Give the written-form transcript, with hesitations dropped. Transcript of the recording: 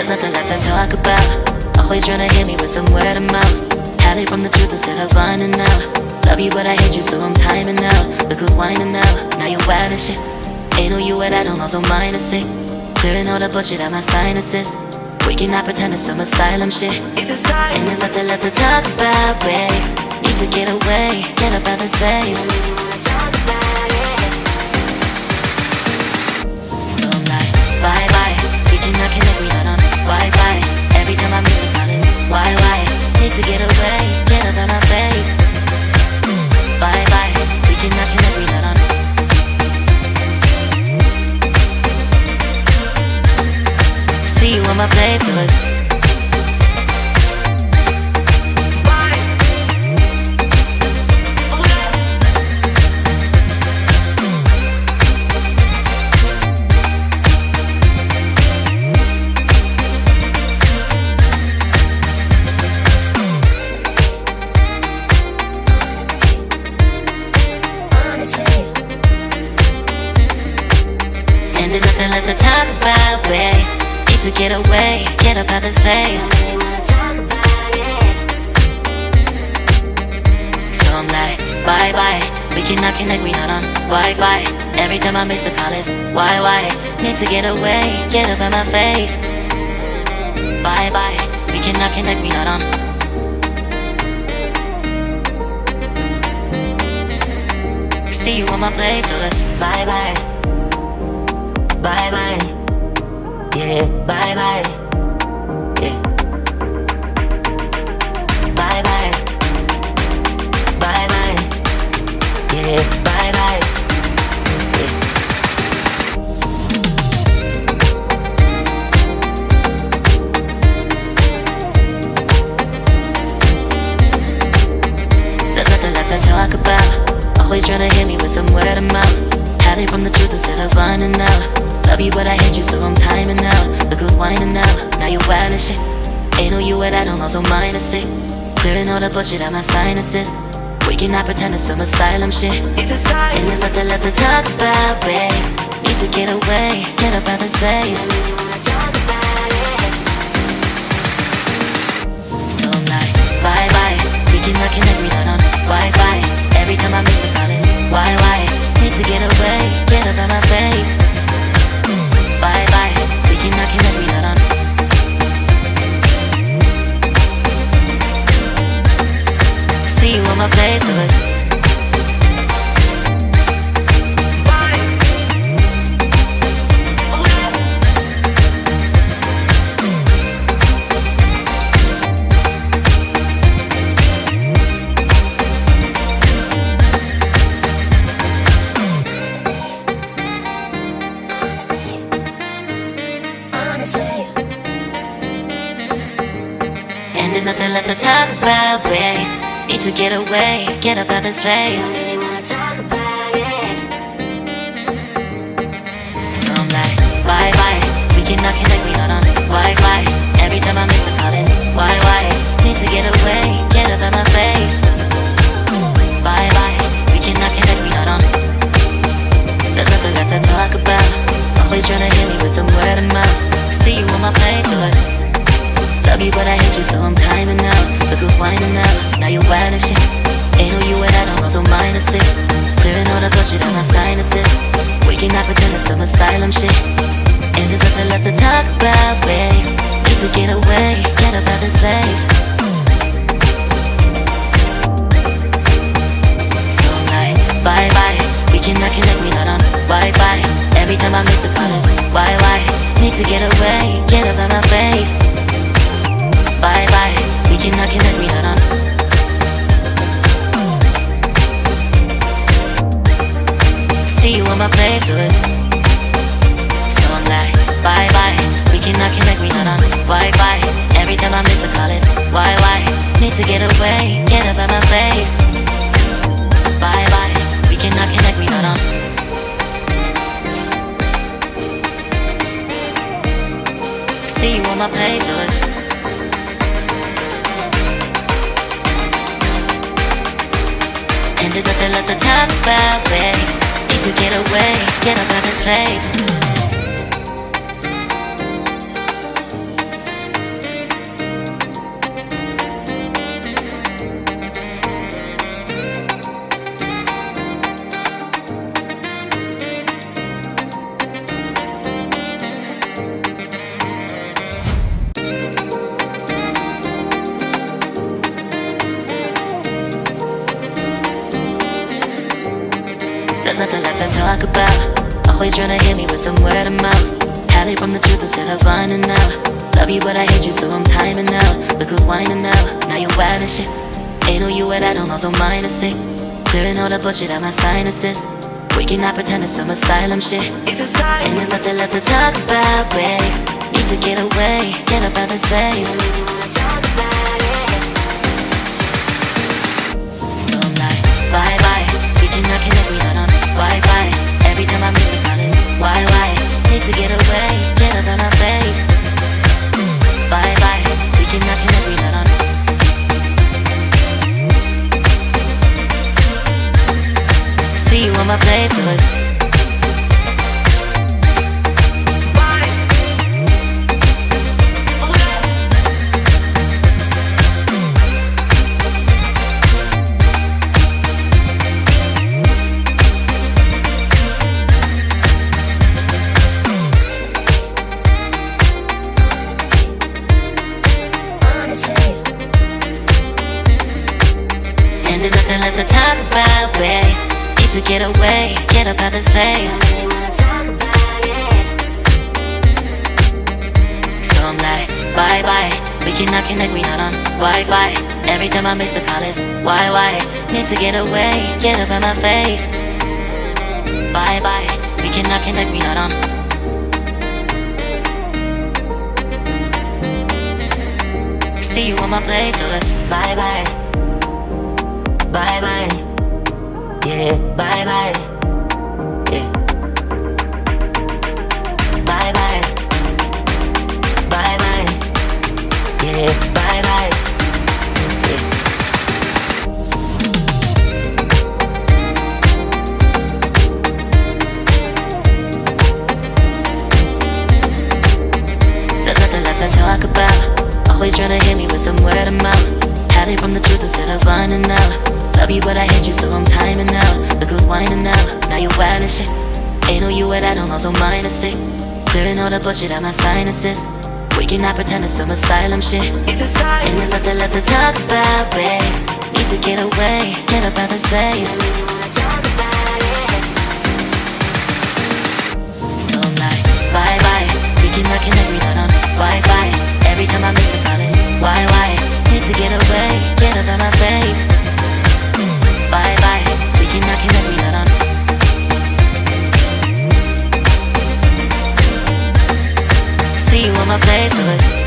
There's nothing left to talk about. Always trying to hit me with some word of mouth. Hide it from the truth instead of finding out. Love you but I hate you so I'm timing out. Look who's whining now, now you're wild and shit. Ain't no you at I don't also mind a sick. Clearing all the bullshit out my sinuses. We cannot pretend it's some asylum shit. And there's nothing left to talk about, babe. Need to get away, get up out this place. So I'm like, bye bye. We cannot connect, we not on Wi-Fi. Every time I miss a call it's why? Need to get away, get up out my face. Bye bye. We cannot connect, we not on. See you on my playlist. And there's nothing left to talk about, babe. To get away, get up out this place. So I'm like, bye bye. We cannot connect, we not on Wi-Fi. Every time I miss a call it's why? Need to get away, get up out my face. Bye bye. We cannot connect, we not on. See you on my place, so let's bye bye. Bye bye. Yeah, bye bye. Yeah. Bye bye. Bye bye. Yeah, bye bye. Yeah. There's nothing left to talk about. Always trying to hit me with some word of mouth. Hide it from the truth instead of finding out. Love you but I hate you so I'm timing out. Look who's whining now, now you're wild and shit. Ain't no you at I don't also mind a sick. Clearing all the bullshit out my sinuses. We cannot pretend it's some asylum shit. And there's nothing left to talk about, babe. Need to get away, get up out this place. So I'm like, bye bye. We cannot connect, we not on Wi-Fi. Every time I miss a call it's why? Need to get away, get up out my face. Bye bye, we cannot connect, we not on. See you on my playlist. And there's nothing left to talk about, babe. Need to get away, get up out this place. So I'm like, bye bye. We cannot connect, we not on Wi-Fi. Every time I miss a call it's why? Need to get away, get up out my face. Bye bye. We cannot connect, we not on. There's nothing left to talk about. Always trying to hit me with some word of mouth. See you on my playlist. Love you but I hate you so I'm timing out. Look who's whining now, now you're wild and shit. Ain't no you at I don't also mind a sick. Clearing all the bullshit out my sinuses. We cannot pretend it's some asylum shit. And there's nothing left to talk about, babe. Need to get away, get up out this place. So I'm like, bye bye. We cannot connect, we not on Wi-Fi. Every time I miss a call it's why? Need to get away, get up out my face. Bye bye, we cannot connect, we not on. See you on my playlist. So I'm like, bye bye, we cannot connect, we not on Wi-Fi. Every time I miss a call it's why? Need to get away, get up out my face. Bye bye, we cannot connect, we not on. See you on my playlist. And there's nothing left to talk about, babe. Need to get away, get up out this place. nothing left to talk about. Always trying to hit me with some word of mouth. Hide it from the truth instead of finding out. Love you but I hate you so I'm timing out. Look who's whining now, now you're wild and shit. Ain't no you what I don't know, so mine is sick. Clearing all the bullshit out my sinuses. We cannot pretend it's some asylum shit. And there's nothing left to talk about, babe. Need to get away, get up out this place. So I'm like, bye bye. We cannot connect, we not on Wi-Fi. Every time I miss a call it's why? Need to get away, get up out my face. Bye bye. We cannot connect, we not on. See you on my playlist. And there's nothing left to talk about, babe. To get away, get up out this place. So I'm like, bye bye. We cannot connect, we not on Wi-Fi. Every time I miss a call it's why? Need to get away, get up out my face. Bye bye. We cannot connect, we not on. See you on my place, so let's bye bye. Bye bye. Yeah, bye bye. Yeah. Bye bye. Bye bye. Yeah, bye bye. Yeah. There's nothing left to talk about. Always trying to hit me with some word of mouth. Hide it from the truth instead of finding out. Love you but I hate you so I'm timing out. Look who's whining now, now you're wild and shit. Ain't no you what I don't know, so mine is sick. Clearing all the bullshit out my sinuses. We cannot pretend it's some asylum shit. And there's nothing left to talk about, babe. Need to get away, get up out this place. So I'm like, bye bye. We cannot connect, we not on Wi-Fi. Every time I miss a call it's why? Need to get away, get up out my face. Bye bye, we cannot connect, we not on. See you on my playlist.